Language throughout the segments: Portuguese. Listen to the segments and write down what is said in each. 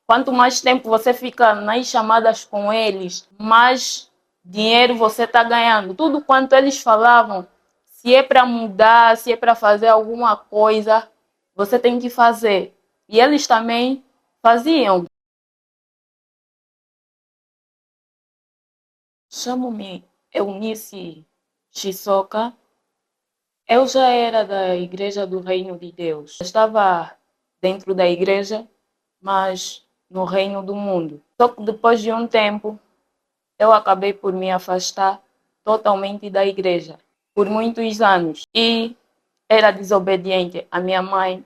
Quanto mais tempo você fica nas chamadas com eles, mais dinheiro você está ganhando. Tudo quanto eles falavam, se é para mudar, se é para fazer alguma coisa, você tem que fazer. E eles também faziam. Chamo-me Eunice Chisoka. Eu já era da Igreja do Reino de Deus. Eu estava dentro da igreja, mas no reino do mundo. Só que depois de um tempo, eu acabei por me afastar totalmente da igreja por muitos anos e era desobediente à minha mãe,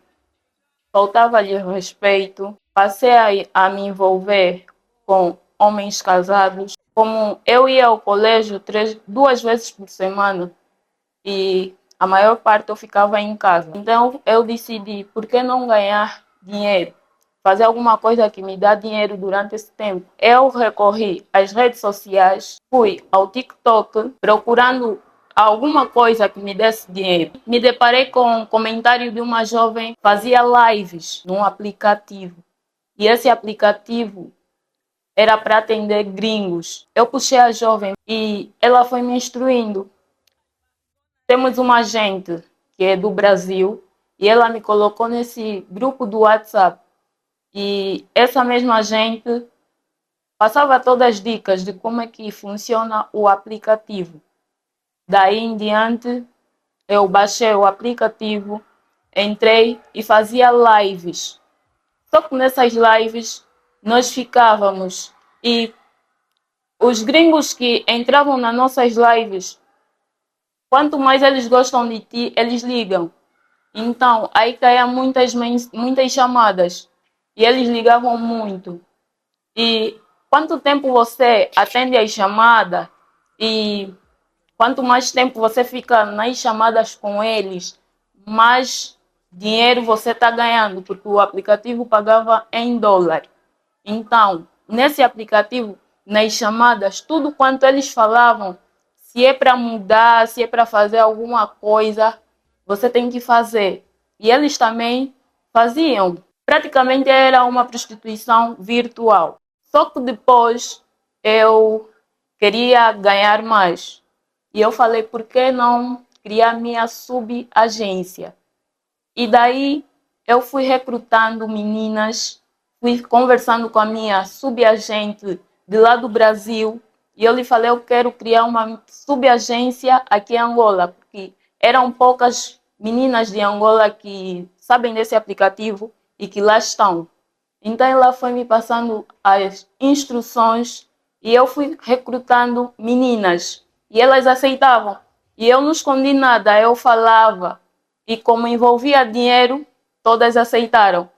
faltava-lhe respeito, passei a me envolver com homens casados. Como eu ia ao colégio duas vezes por semana e a maior parte eu ficava em casa. Então eu decidi, por que não ganhar dinheiro? Fazer alguma coisa que me dá dinheiro durante esse tempo. Eu recorri às redes sociais, fui ao TikTok procurando alguma coisa que me desse dinheiro. Me deparei com um comentário de uma jovem que fazia lives num aplicativo. E esse aplicativo era para atender gringos. Eu puxei a jovem e ela foi me instruindo. Temos uma agente que é do Brasil e ela me colocou nesse grupo do WhatsApp. E essa mesma gente passava todas as dicas de como é que funciona o aplicativo. Daí em diante, eu baixei o aplicativo, entrei e fazia lives. Só que nessas lives, nós ficávamos e os gringos que entravam nas nossas lives, quanto mais eles gostam de ti, eles ligam. Então, aí caíam muitas chamadas. E eles ligavam muito. E quanto tempo você atende as chamadas e quanto mais tempo você fica nas chamadas com eles, mais dinheiro você está ganhando, porque o aplicativo pagava em dólar. Então, nesse aplicativo, nas chamadas, tudo quanto eles falavam, se é para mudar, se é para fazer alguma coisa, você tem que fazer. E eles também faziam. Praticamente era uma prostituição virtual. Só que depois eu queria ganhar mais. E eu falei, por que não criar minha subagência? E daí eu fui recrutando meninas, fui conversando com a minha subagente de lá do Brasil. E eu lhe falei, eu quero criar uma subagência aqui em Angola, porque eram poucas meninas de Angola que sabem desse aplicativo e que lá estão. Então ela foi me passando as instruções e eu fui recrutando meninas e elas aceitavam. E eu não escondi nada, eu falava. E como envolvia dinheiro, todas aceitaram.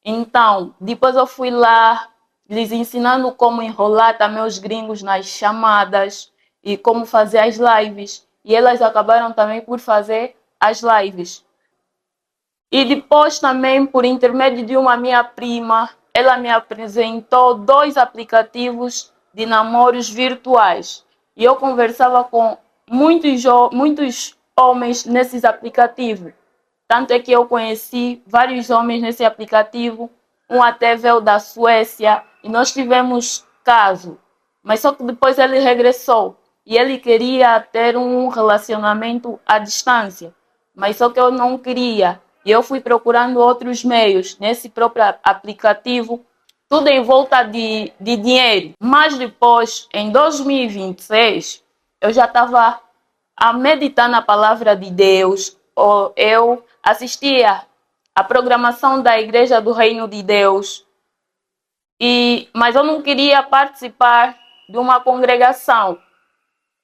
Então, depois eu fui lá lhes ensinando como enrolar também os gringos nas chamadas e como fazer as lives. E elas acabaram também por fazer as lives. E depois também, por intermédio de uma minha prima, ela me apresentou 2 aplicativos de namoros virtuais. E eu conversava com muitos homens nesses aplicativos. Tanto é que eu conheci vários homens nesse aplicativo. Um até veio da Suécia e nós tivemos caso. Mas só que depois ele regressou e ele queria ter um relacionamento à distância. Mas só que eu não queria. E eu fui procurando outros meios nesse próprio aplicativo, tudo em volta de dinheiro. Mas depois, em 2026, eu já estava a meditar na palavra de Deus. Eu assistia à programação da Igreja do Reino de Deus. Mas eu não queria participar de uma congregação.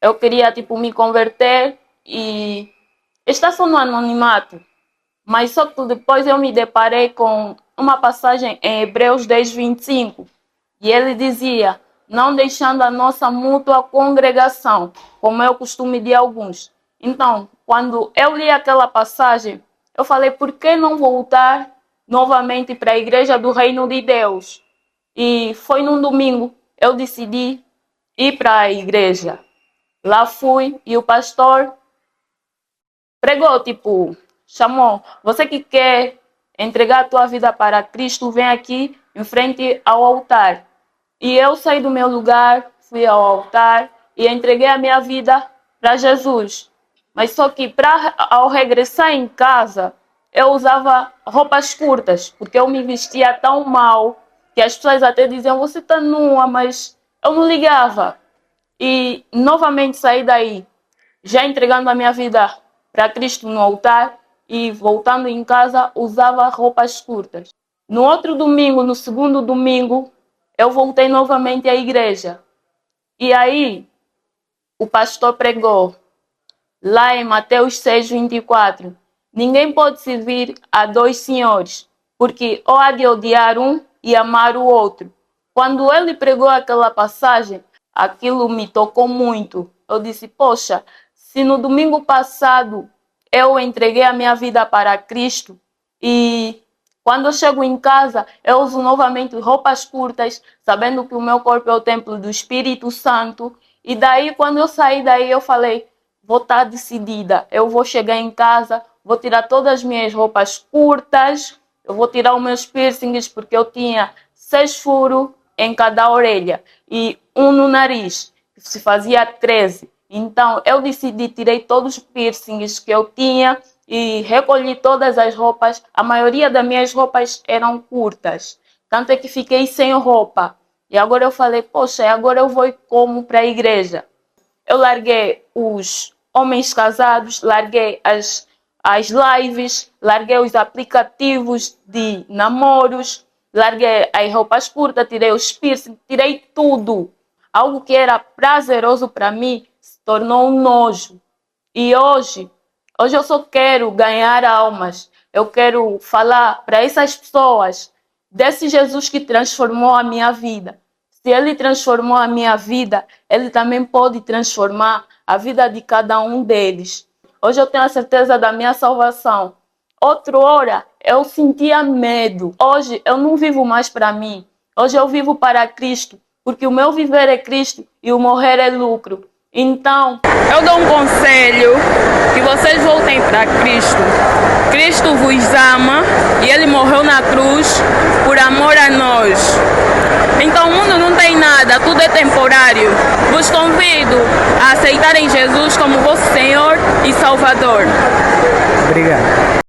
Eu queria, me converter e estar só no anonimato. Mas só que depois eu me deparei com uma passagem em Hebreus 10:25. E ele dizia, não deixando a nossa mútua congregação, como é o costume de alguns. Então, quando eu li aquela passagem, eu falei, por que não voltar novamente para a Igreja do Reino de Deus? E foi num domingo, eu decidi ir para a igreja. Lá fui e o pastor pregou, chamou, você que quer entregar a tua vida para Cristo, vem aqui em frente ao altar. E eu saí do meu lugar, fui ao altar e entreguei a minha vida para Jesus. Mas só que ao regressar em casa, eu usava roupas curtas, porque eu me vestia tão mal que as pessoas até diziam, você está nua, mas eu não ligava. E novamente saí daí, já entregando a minha vida para Cristo no altar e voltando em casa, usava roupas curtas. No outro domingo, no segundo domingo, eu voltei novamente à igreja. E aí, o pastor pregou, lá em Mateus 6:24, ninguém pode servir a dois senhores, porque ou há de odiar um e amar o outro. Quando ele pregou aquela passagem, aquilo me tocou muito. Eu disse, poxa, se no domingo passado eu entreguei a minha vida para Cristo e quando eu chego em casa, eu uso novamente roupas curtas, sabendo que o meu corpo é o templo do Espírito Santo. E daí, quando eu saí daí, eu falei, vou estar decidida. Eu vou chegar em casa, vou tirar todas as minhas roupas curtas, eu vou tirar os meus piercings, porque eu tinha 6 furos em cada orelha e um no nariz, que se fazia 13. Então, eu decidi, tirei todos os piercings que eu tinha e recolhi todas as roupas. A maioria das minhas roupas eram curtas, tanto é que fiquei sem roupa. E agora eu falei, poxa, agora eu vou como para a igreja. Eu larguei os homens casados, larguei as lives, larguei os aplicativos de namoros, larguei as roupas curtas, tirei os piercing, tirei tudo. Algo que era prazeroso para mim se tornou um nojo. E hoje eu só quero ganhar almas. Eu quero falar para essas pessoas desse Jesus que transformou a minha vida. Se ele transformou a minha vida, ele também pode transformar a vida de cada um deles. Hoje eu tenho a certeza da minha salvação. Outra hora eu sentia medo. Hoje eu não vivo mais para mim. Hoje eu vivo para Cristo, porque o meu viver é Cristo e o morrer é lucro. Então, eu dou um conselho, que vocês voltem para Cristo. Cristo vos ama e Ele morreu na cruz por amor a nós. Então o mundo não tem nada, tudo é temporário. Vos convido a aceitarem Jesus como vosso Senhor e Salvador. Obrigado.